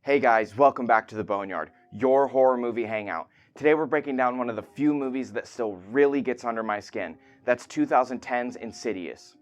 Hey guys, welcome back to the Boneyard, your horror movie hangout. Today we're breaking down one of the few movies that still really gets under my skin. That's 2010's Insidious.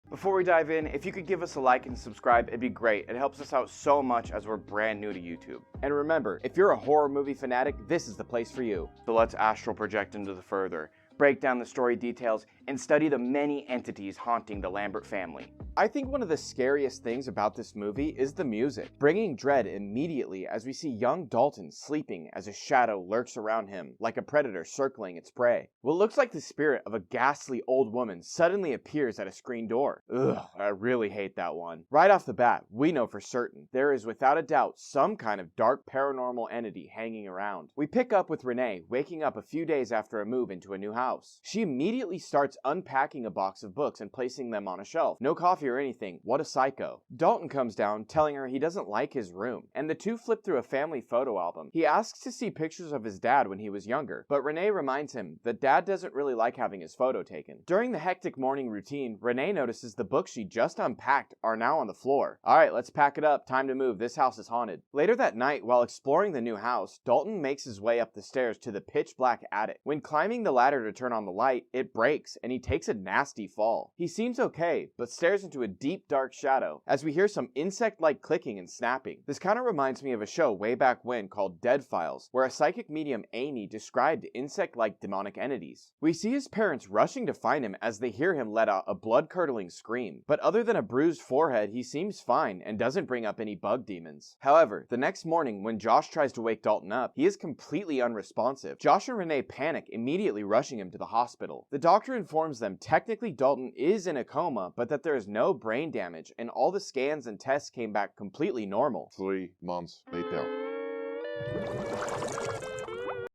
Before we dive in, if you could give us a like and subscribe, it'd be great. It helps us out so much as we're brand new to YouTube. And remember, if you're a horror movie fanatic, this is the place for you. So let's astral project into the further, break down the story details, and study the many entities haunting the Lambert family. I think one of the scariest things about this movie is the music, bringing dread immediately as we see young Dalton sleeping as a shadow lurks around him, like a predator circling its prey. What looks like the spirit of a ghastly old woman suddenly appears at a screen door. Ugh, I really hate that one. Right off the bat, we know for certain there is without a doubt some kind of dark paranormal entity hanging around. We pick up with Renai waking up a few days after a move into a new house. She immediately starts unpacking a box of books and placing them on a shelf. No coffee or anything. What a psycho. Dalton comes down, telling her he doesn't like his room, and the two flip through a family photo album. He asks to see pictures of his dad when he was younger, but Renai reminds him that dad doesn't really like having his photo taken. During the hectic morning routine, Renai notices the books she just unpacked are now on the floor. Alright, let's pack it up. Time to move. This house is haunted. Later that night, while exploring the new house, Dalton makes his way up the stairs to the pitch black attic. When climbing the ladder to turn on the light, it breaks and he takes a nasty fall. He seems okay, but stares into a deep dark shadow as we hear some insect-like clicking and snapping. This kind of reminds me of a show way back when called Dead Files, where a psychic medium Amy described insect-like demonic entities. We see his parents rushing to find him as they hear him let out a blood-curdling scream, but other than a bruised forehead, he seems fine and doesn't bring up any bug demons. However, the next morning when Josh tries to wake Dalton up, he is completely unresponsive. Josh and Renai panic, immediately rushing him to the hospital. The doctor informs them technically Dalton is in a coma, but that there is no brain damage and all the scans and tests came back completely normal. 3 months later.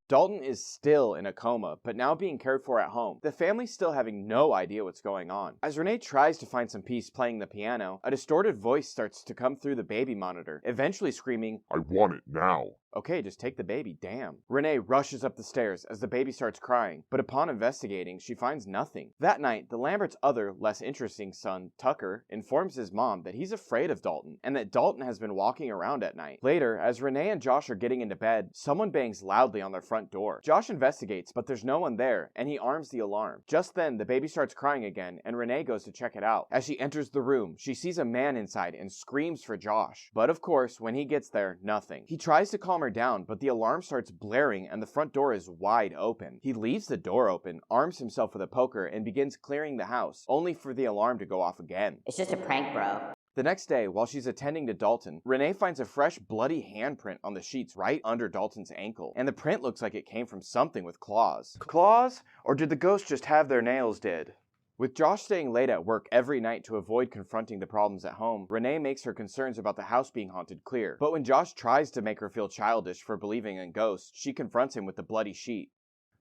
Dalton is still in a coma, but now being cared for at home. The family's still having no idea what's going on. As Renai tries to find some peace playing the piano, a distorted voice starts to come through the baby monitor, eventually screaming, I want it now. Okay, just take the baby, damn. Renai rushes up the stairs as the baby starts crying, but upon investigating, she finds nothing. That night, the Lamberts' other, less interesting son, Tucker, informs his mom that he's afraid of Dalton, and that Dalton has been walking around at night. Later, as Renai and Josh are getting into bed, someone bangs loudly on their front door. Josh investigates, but there's no one there, and he arms the alarm. Just then, the baby starts crying again, and Renai goes to check it out. As she enters the room, she sees a man inside and screams for Josh. But of course, when he gets there, nothing. He tries to calm her down, but the alarm starts blaring and the front door is wide open. He leaves the door open, arms himself with a poker, and begins clearing the house, only for the alarm to go off again. It's just a prank, bro. The next day, while she's attending to Dalton, Renai finds a fresh, bloody handprint on the sheets right under Dalton's ankle, and the print looks like it came from something with claws. Claws? Or did the ghost just have their nails did? With Josh staying late at work every night to avoid confronting the problems at home, Renai makes her concerns about the house being haunted clear. But when Josh tries to make her feel childish for believing in ghosts, she confronts him with the bloody sheet.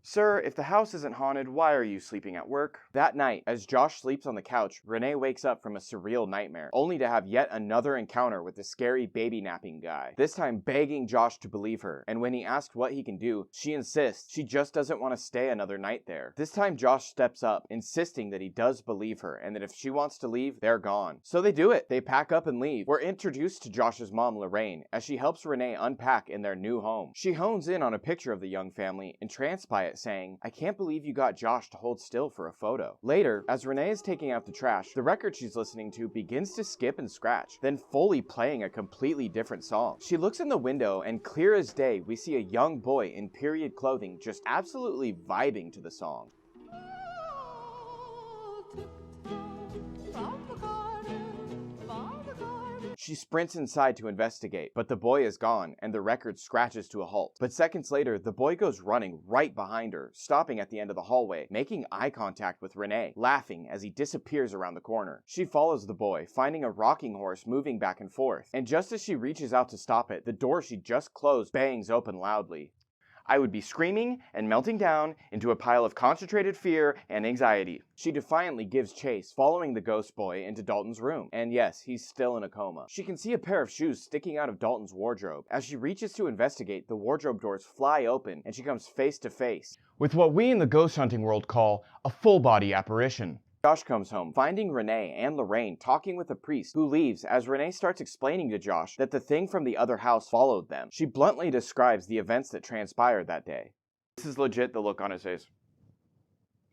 Sir, if the house isn't haunted, why are you sleeping at work? That night, as Josh sleeps on the couch, Renai wakes up from a surreal nightmare, only to have yet another encounter with the scary baby napping guy, this time begging Josh to believe her, and when he asks what he can do, she insists she just doesn't want to stay another night there. This time Josh steps up, insisting that he does believe her, and that if she wants to leave, they're gone. So they do it. They pack up and leave. We're introduced to Josh's mom, Lorraine, as she helps Renai unpack in their new home. She hones in on a picture of the young family, entranced by it, saying, I can't believe you got Josh to hold still for a photo. Later, as Renai is taking out the trash, the record she's listening to begins to skip and scratch, then fully playing a completely different song. She looks in the window and clear as day, we see a young boy in period clothing just absolutely vibing to the song. She sprints inside to investigate, but the boy is gone and the record scratches to a halt. But seconds later, the boy goes running right behind her, stopping at the end of the hallway, making eye contact with Renai, laughing as he disappears around the corner. She follows the boy, finding a rocking horse moving back and forth, and just as she reaches out to stop it, the door she just closed bangs open loudly. I would be screaming and melting down into a pile of concentrated fear and anxiety. She defiantly gives chase, following the ghost boy into Dalton's room. And yes, he's still in a coma. She can see a pair of shoes sticking out of Dalton's wardrobe. As she reaches to investigate, the wardrobe doors fly open and she comes face to face with what we in the ghost hunting world call a full body apparition. Josh comes home, finding Renai and Lorraine talking with a priest who leaves as Renai starts explaining to Josh that the thing from the other house followed them. She bluntly describes the events that transpired that day. This is legit the look on his face.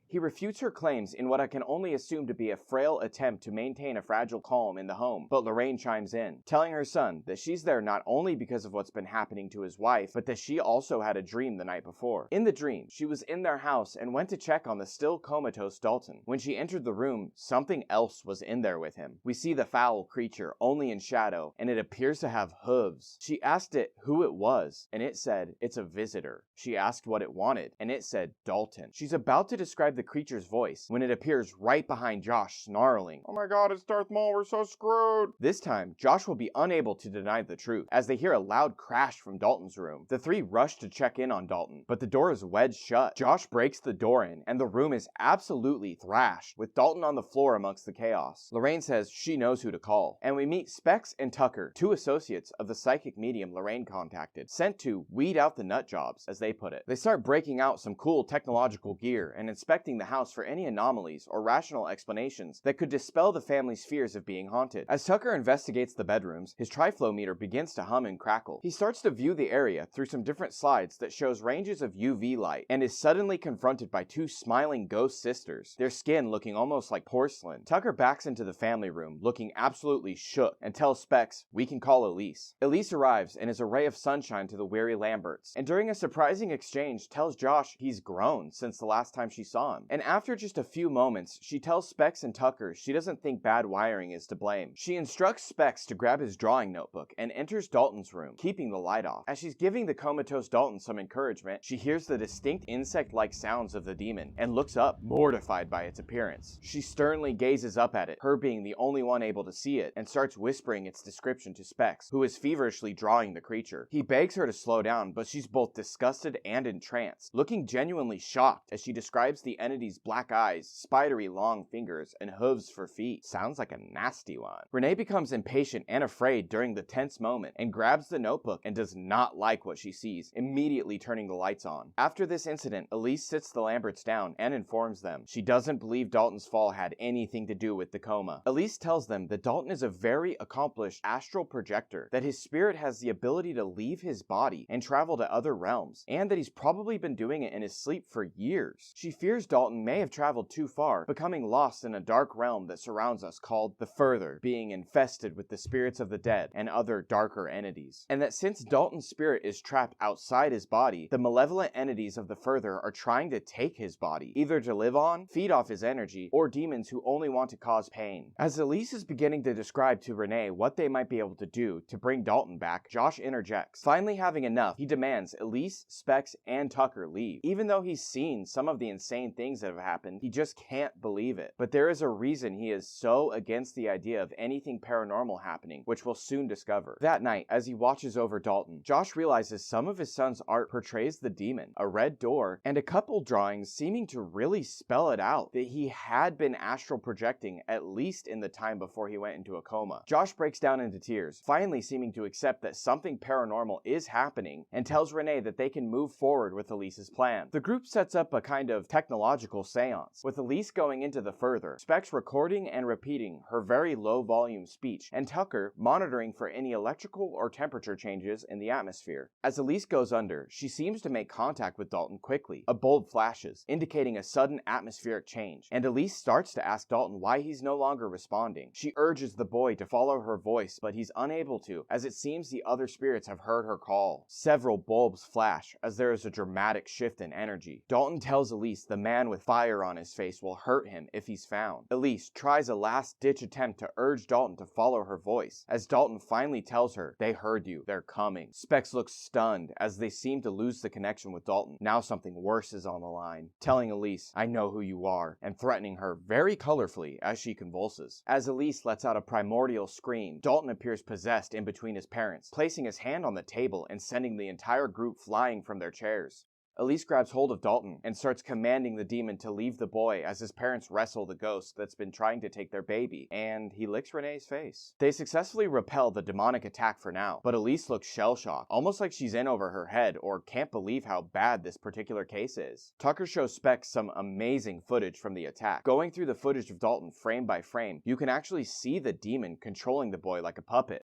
He refutes her claims in what I can only assume to be a frail attempt to maintain a fragile calm in the home, but Lorraine chimes in, telling her son that she's there not only because of what's been happening to his wife, but that she also had a dream the night before. In the dream, she was in their house and went to check on the still comatose Dalton. When she entered the room, something else was in there with him. We see the foul creature only in shadow, and it appears to have hooves. She asked it who it was, and it said, it's a visitor. She asked what it wanted, and it said, Dalton. She's about to describe the creature's voice when it appears right behind Josh, snarling, Oh my god, it's Darth Maul, we're so screwed! This time, Josh will be unable to deny the truth, as they hear a loud crash from Dalton's room. The three rush to check in on Dalton, but the door is wedged shut. Josh breaks the door in, and the room is absolutely thrashed, with Dalton on the floor amongst the chaos. Lorraine says she knows who to call, and we meet Specs and Tucker, two associates of the psychic medium Lorraine contacted, sent to weed out the nut jobs, as they put it. They start breaking out some cool technological gear and inspecting the house for any anomalies or rational explanations that could dispel the family's fears of being haunted. As Tucker investigates the bedrooms, his triflow meter begins to hum and crackle. He starts to view the area through some different slides that shows ranges of UV light and is suddenly confronted by two smiling ghost sisters, their skin looking almost like porcelain. Tucker backs into the family room looking absolutely shook and tells Specs, we can call Elise. Elise arrives and is a ray of sunshine to the weary Lamberts, and during a surprising exchange tells Josh he's grown since the last time she saw him. And after just a few moments, she tells Specs and Tucker she doesn't think bad wiring is to blame. She instructs Specs to grab his drawing notebook and enters Dalton's room, keeping the light off. As she's giving the comatose Dalton some encouragement, she hears the distinct insect-like sounds of the demon and looks up, mortified by its appearance. She sternly gazes up at it, her being the only one able to see it, and starts whispering its description to Specs, who is feverishly drawing the creature. He begs her to slow down, but she's both disgusted and entranced, looking genuinely shocked as she describes the entity's black eyes, spidery long fingers, and hooves for feet. Sounds like a nasty one. Renai becomes impatient and afraid during the tense moment and grabs the notebook and does not like what she sees, immediately turning the lights on. After this incident, Elise sits the Lamberts down and informs them she doesn't believe Dalton's fall had anything to do with the coma. Elise tells them that Dalton is a very accomplished astral projector, that his spirit has the ability to leave his body and travel to other realms, and that he's probably been doing it in his sleep for years. She fears Dalton may have traveled too far, becoming lost in a dark realm that surrounds us called the Further, being infested with the spirits of the dead and other darker entities. And that since Dalton's spirit is trapped outside his body, the malevolent entities of the Further are trying to take his body, either to live on, feed off his energy, or demons who only want to cause pain. As Elise is beginning to describe to Renai what they might be able to do to bring Dalton back, Josh interjects. Finally having enough, he demands Elise, Specs, and Tucker leave. Even though he's seen some of the insane things that have happened, he just can't believe it. But there is a reason he is so against the idea of anything paranormal happening, which we'll soon discover. That night, as he watches over Dalton, Josh realizes some of his son's art portrays the demon, a red door, and a couple drawings seeming to really spell it out, that he had been astral projecting at least in the time before he went into a coma. Josh breaks down into tears, finally seeming to accept that something paranormal is happening, and tells Renai that they can move forward with Elise's plan. The group sets up a kind of technological seance, with Elise going into the Further, Specs recording and repeating her very low volume speech, and Tucker monitoring for any electrical or temperature changes in the atmosphere. As Elise goes under, she seems to make contact with Dalton quickly. A bulb flashes, indicating a sudden atmospheric change, and Elise starts to ask Dalton why he's no longer responding. She urges the boy to follow her voice, but he's unable to, as it seems the other spirits have heard her call. Several bulbs flash, as there is a dramatic shift in energy. Dalton tells Elise the man with fire on his face will hurt him if he's found. Elise tries a last-ditch attempt to urge Dalton to follow her voice, as Dalton finally tells her, they heard you, they're coming. Specs looks stunned as they seem to lose the connection with Dalton. Now something worse is on the line, telling Elise, I know who you are, and threatening her very colorfully as she convulses. As Elise lets out a primordial scream, Dalton appears possessed in between his parents, placing his hand on the table and sending the entire group flying from their chairs. Elise grabs hold of Dalton and starts commanding the demon to leave the boy as his parents wrestle the ghost that's been trying to take their baby, and he licks Renai's face. They successfully repel the demonic attack for now, but Elise looks shell-shocked, almost like she's in over her head or can't believe how bad this particular case is. Tucker shows Specs some amazing footage from the attack. Going through the footage of Dalton frame by frame, you can actually see the demon controlling the boy like a puppet.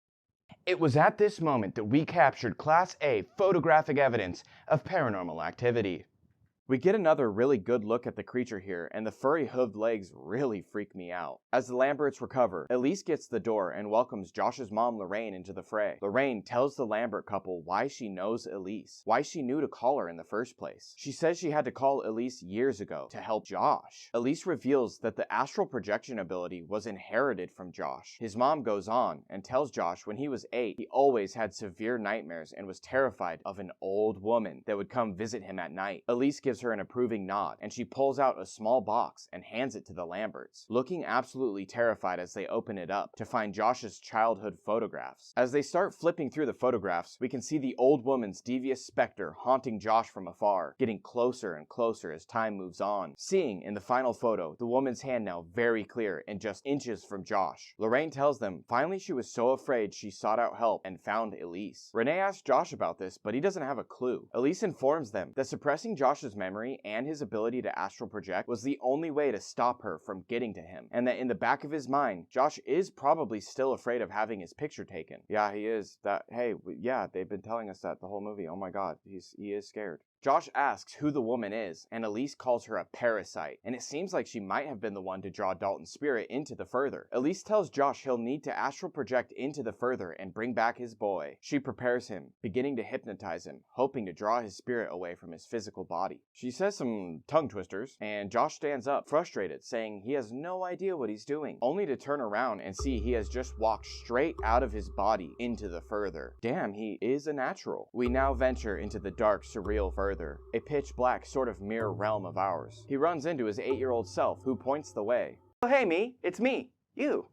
It was at this moment that we captured Class A photographic evidence of paranormal activity. We get another really good look at the creature here, and the furry hooved legs really freak me out. As the Lamberts recover, Elise gets the door and welcomes Josh's mom Lorraine into the fray. Lorraine tells the Lambert couple why she knows Elise, why she knew to call her in the first place. She says she had to call Elise years ago to help Josh. Elise reveals that the astral projection ability was inherited from Josh. His mom goes on and tells Josh when he was 8, he always had severe nightmares and was terrified of an old woman that would come visit him at night. Elise gives her an approving nod, and she pulls out a small box and hands it to the Lamberts, looking absolutely terrified as they open it up to find Josh's childhood photographs. As they start flipping through the photographs, we can see the old woman's devious specter haunting Josh from afar, getting closer and closer as time moves on. Seeing in the final photo, the woman's hand now very clear and just inches from Josh. Lorraine tells them finally she was so afraid she sought out help and found Elise. Renai asks Josh about this, but he doesn't have a clue. Elise informs them that suppressing Josh's memory and his ability to astral project was the only way to stop her from getting to him, and that in the back of his mind, Josh is probably still afraid of having his picture taken. Yeah, he is. Yeah, they've been telling us that the whole movie. Oh my god, he is scared. Josh asks who the woman is, and Elise calls her a parasite, and it seems like she might have been the one to draw Dalton's spirit into the Further. Elise tells Josh he'll need to astral project into the Further and bring back his boy. She prepares him, beginning to hypnotize him, hoping to draw his spirit away from his physical body. She says some tongue twisters, and Josh stands up, frustrated, saying he has no idea what he's doing, only to turn around and see he has just walked straight out of his body into the Further. Damn, he is a natural. We now venture into the dark, surreal Further, a pitch-black sort of mirror realm of ours. He runs into his 8-year-old self, who points the way. Oh, hey, me. It's me. You.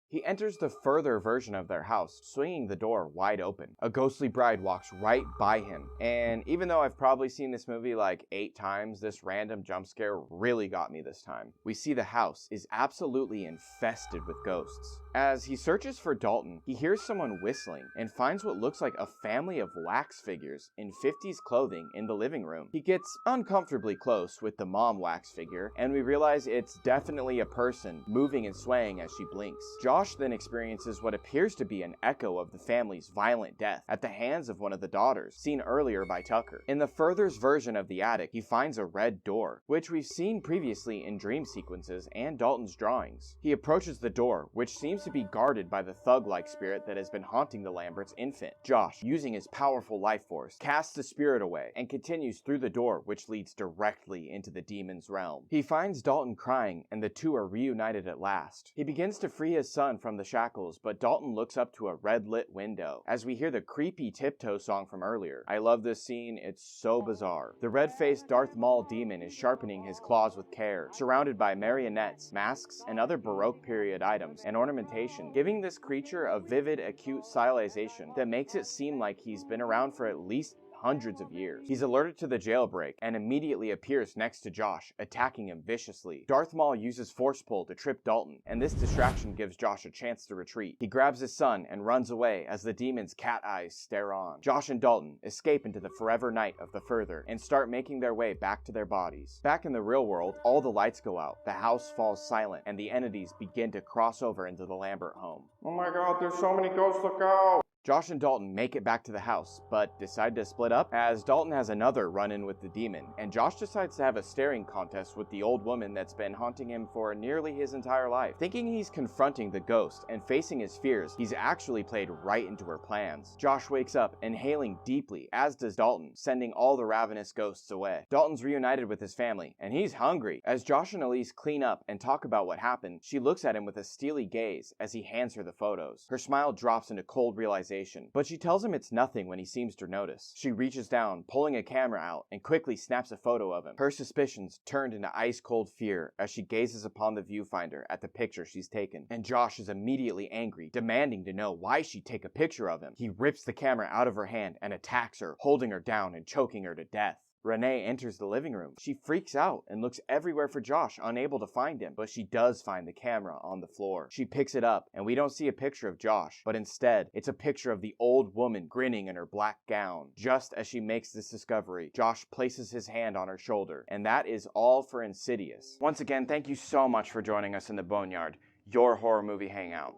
He enters the Further version of their house, swinging the door wide open. A ghostly bride walks right by him, and even though I've probably seen this movie like 8 times, this random jump scare really got me this time. We see the house is absolutely infested with ghosts. As he searches for Dalton, he hears someone whistling and finds what looks like a family of wax figures in 50s clothing in the living room. He gets uncomfortably close with the mom wax figure, and we realize it's definitely a person moving and swaying as she blinks. Josh then experiences what appears to be an echo of the family's violent death at the hands of one of the daughters, seen earlier by Tucker. In the Further's version of the attic, he finds a red door, which we've seen previously in dream sequences and Dalton's drawings. He approaches the door, which seems to be guarded by the thug-like spirit that has been haunting the Lamberts' infant. Josh, using his powerful life force, casts the spirit away and continues through the door, which leads directly into the demon's realm. He finds Dalton crying, and the two are reunited at last. He begins to free his son from the shackles, but Dalton looks up to a red-lit window as we hear the creepy Tiptoe song from earlier. I love this scene, it's so bizarre. The red-faced Darth Maul demon is sharpening his claws with care, surrounded by marionettes, masks, and other Baroque period items and ornamentation, giving this creature a vivid, acute stylization that makes it seem like he's been around for at least hundreds of years. He's alerted to the jailbreak and immediately appears next to Josh, attacking him viciously. Darth Maul uses force pull to trip Dalton, and this distraction gives Josh a chance to retreat. He grabs his son and runs away as the demon's cat eyes stare on. Josh and Dalton escape into the forever night of the Further and start making their way back to their bodies. Back in the real world, all the lights go out, the house falls silent, and the entities begin to cross over into the Lambert home. Oh my god, there's so many ghosts, look out! Josh and Dalton make it back to the house, but decide to split up as Dalton has another run-in with the demon, and Josh decides to have a staring contest with the old woman that's been haunting him for nearly his entire life. Thinking he's confronting the ghost and facing his fears, he's actually played right into her plans. Josh wakes up, inhaling deeply, as does Dalton, sending all the ravenous ghosts away. Dalton's reunited with his family, and he's hungry. As Josh and Elise clean up and talk about what happened, she looks at him with a steely gaze as he hands her the photos. Her smile drops into cold realization, but she tells him it's nothing when he seems to notice. She reaches down, pulling a camera out, and quickly snaps a photo of him. Her suspicions turned into ice-cold fear as she gazes upon the viewfinder at the picture she's taken. And Josh is immediately angry, demanding to know why she'd take a picture of him. He rips the camera out of her hand and attacks her, holding her down and choking her to death. Renai enters the living room. She freaks out and looks everywhere for Josh, unable to find him, but she does find the camera on the floor. She picks it up, and we don't see a picture of Josh, but instead, it's a picture of the old woman grinning in her black gown. Just as she makes this discovery, Josh places his hand on her shoulder, and that is all for Insidious. Once again, thank you so much for joining us in the Boneyard, your horror movie hangout.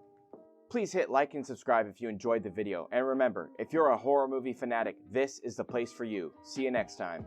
Please hit like and subscribe if you enjoyed the video, and remember, if you're a horror movie fanatic, this is the place for you. See you next time.